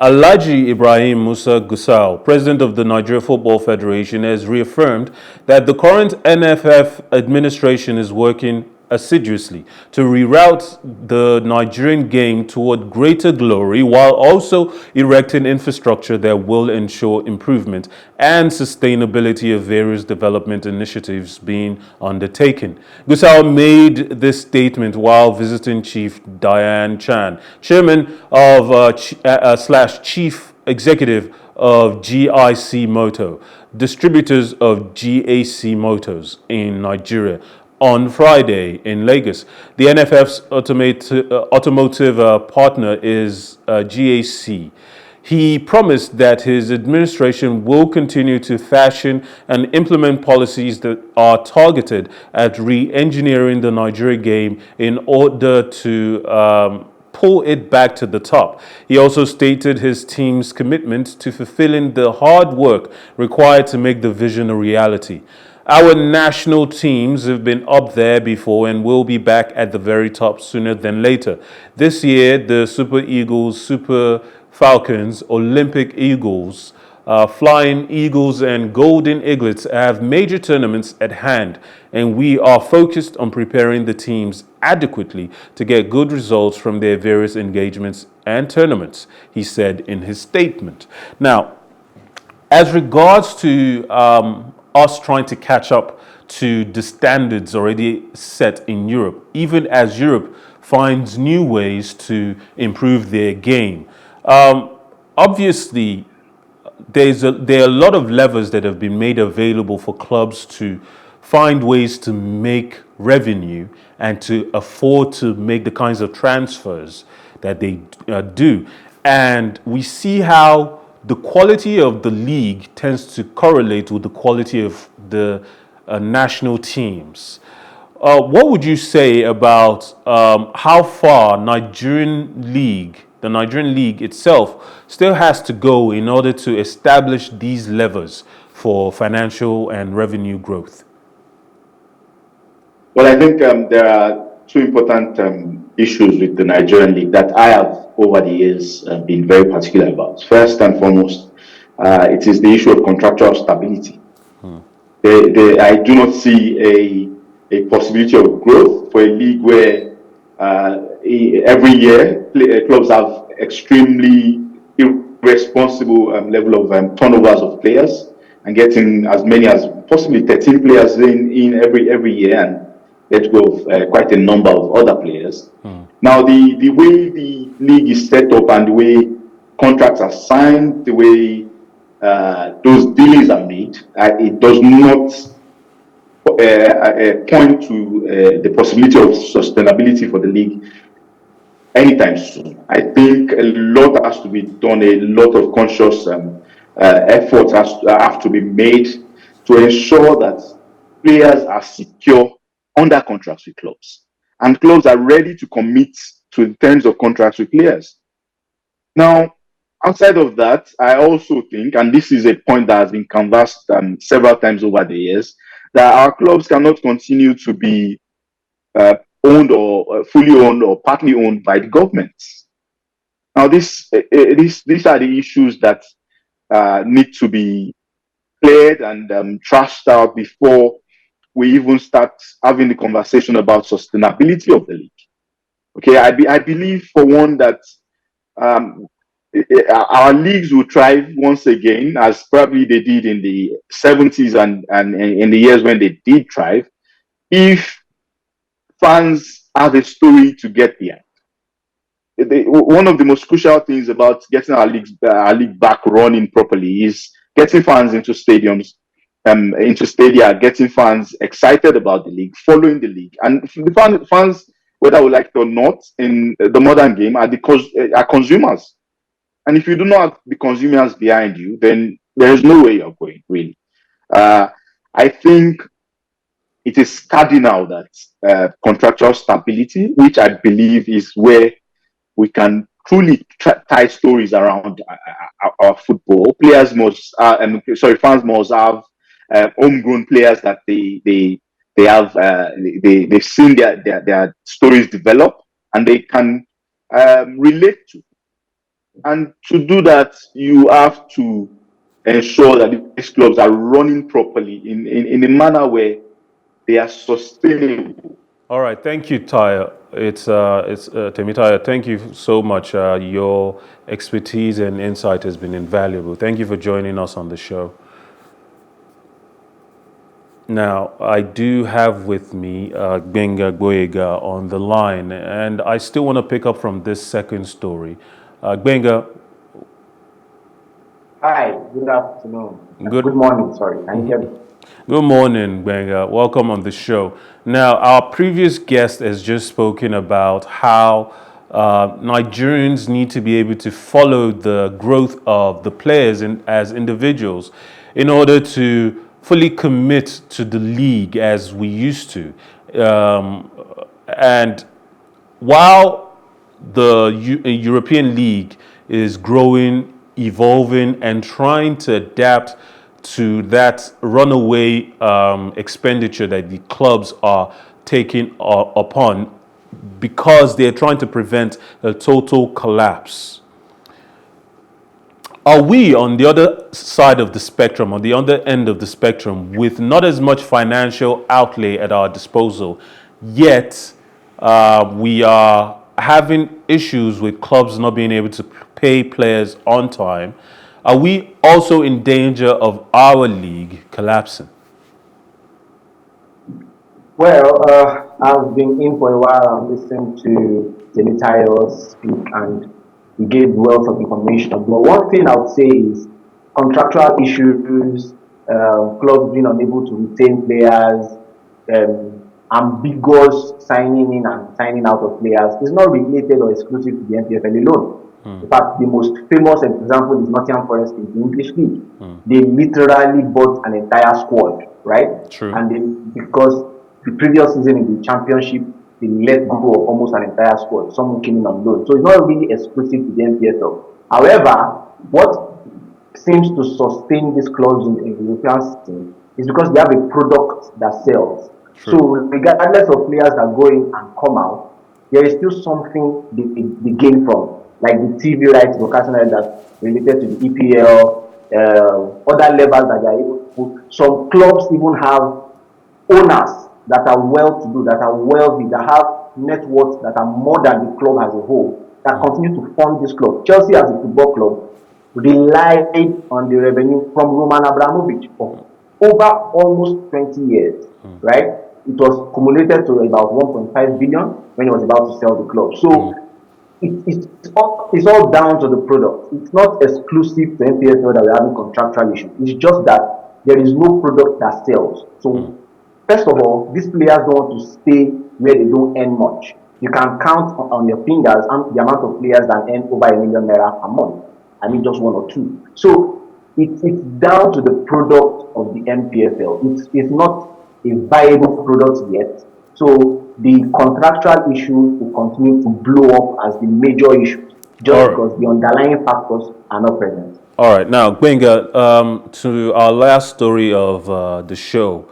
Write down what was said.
Alhaji Ibrahim Musa Gusau, president of the Nigeria Football Federation, has reaffirmed that the current NFF administration is working assiduously to reroute the Nigerian game toward greater glory while also erecting infrastructure that will ensure improvement and sustainability of various development initiatives being undertaken. Gusau made this statement while visiting Chief Diane Chan, chairman of slash chief executive of GIC Moto, distributors of GAC Motors in Nigeria, on Friday in Lagos. The NFF's automotive partner is GAC. He promised that his administration will continue to fashion and implement policies that are targeted at re-engineering the Nigeria game in order to pull it back to the top. He also stated his team's commitment to fulfilling the hard work required to make the vision a reality. Our national teams have been up there before and will be back at the very top sooner than later. This year, the Super Eagles, Super Falcons, Olympic Eagles, Flying Eagles, and Golden Eaglets have major tournaments at hand, and we are focused on preparing the teams adequately to get good results from their various engagements and tournaments, he said in his statement. Now, as regards to us trying to catch up to the standards already set in Europe, even as Europe finds new ways to improve their game. Obviously, there are a lot of levers that have been made available for clubs to find ways to make revenue and to afford to make the kinds of transfers that they do. And we see how the quality of the league tends to correlate with the quality of the national teams. What would you say about how far the Nigerian league itself still has to go in order to establish these levers for financial and revenue growth? Well, I think there are two important issues with the Nigerian league that I have over the years been very particular about. First and foremost, it is the issue of contractual stability. I do not see a possibility of growth for a league where every year clubs have extremely irresponsible level of turnovers of players and getting as many as possibly 13 players in every year and let go of quite a number of other players. Now, the way the league is set up and the way contracts are signed, the way those deals are made, it does not point to the possibility of sustainability for the league anytime soon. I think a lot has to be done, a lot of conscious efforts have to be made to ensure that players are secure under contracts with clubs, and clubs are ready to commit to the terms of contracts with players. Now, outside of that, I also think, and this is a point that has been canvassed several times over the years, that our clubs cannot continue to be owned or fully owned or partly owned by the governments. Now, these are the issues that need to be cleared and trashed out before we even start having the conversation about sustainability of the league. Okay, I believe for one that our leagues will thrive once again, as probably they did in the 70s and in the years when they did thrive, if fans have a story to get behind. One of the most crucial things about getting our league back running properly is getting fans into stadiums, into stadia, getting fans excited about the league, following the league, and the fans, whether we like it or not, in the modern game, are consumers. And if you do not have the consumers behind you, then there is no way you're going, really. I think it is cardinal that contractual stability, which I believe is where we can truly tie stories around our football. Fans must have homegrown players that they've seen their stories develop and they can relate to. And to do that, you have to ensure that these clubs are running properly in a manner where they are sustainable. All right, thank you, Taya. It's Temitaya. Thank you so much. Your expertise and insight has been invaluable. Thank you for joining us on the show. Now, I do have with me Gbenga Gboyega on the line, and I still want to pick up from this second story. Gbenga, Hi, good afternoon. good. Good morning, sorry. Can you hear me? Good morning, Gbenga. Welcome on the show. Now, our previous guest has just spoken about how Nigerians need to be able to follow the growth of the players as individuals in order to fully commit to the league as we used to. And while the European League is growing, evolving, and trying to adapt to that runaway expenditure that the clubs are taking upon because they're trying to prevent a total collapse. Are we on the other side of the spectrum, on the other end of the spectrum, with not as much financial outlay at our disposal, yet we are having issues with clubs not being able to pay players on time? Are we also in danger of our league collapsing? Well, I've been in for a while. I've listened to Temitayo speak and he gave wealth of information. But one thing I would say is contractual issues, clubs being unable to retain players, ambiguous signing in and signing out of players is not related or exclusive to the NPFL alone. In fact, the most famous example is Nottingham Forest in the English League. They literally bought an entire squad, right? True. And because the previous season in the championship, they let go of almost an entire squad. Someone came in on loan. So it's not really exclusive to the NPFL. However, what seems to sustain these clubs in the European system is because they have a product that sells. True. So regardless of players that go in and come out, there is still something they gain from, like the TV rights, broadcasting rights that related to the EPL, other levels that they are able to put. Some clubs even have owners that are well-to-do, that are wealthy, that have net worths that are more than the club as a whole, that continue to fund this club. Chelsea as a football club relied on the revenue from Roman Abramovich for over almost 20 years, right? It was cumulated to about 1.5 billion when he was about to sell the club. So it's all down to the product. It's not exclusive to NPFL that we're having contractual issues. It's just that there is no product that sells. So first of all, these players don't want to stay where they don't earn much. You can count on your fingers the amount of players that earn over ₦1 million a month. I mean, just one or two. So it's down to the product of the NPFL. It's not a viable product yet. So the contractual issues will continue to blow up as the major issues, just because the underlying factors are not present. All right, now Gbenga, to our last story of the show.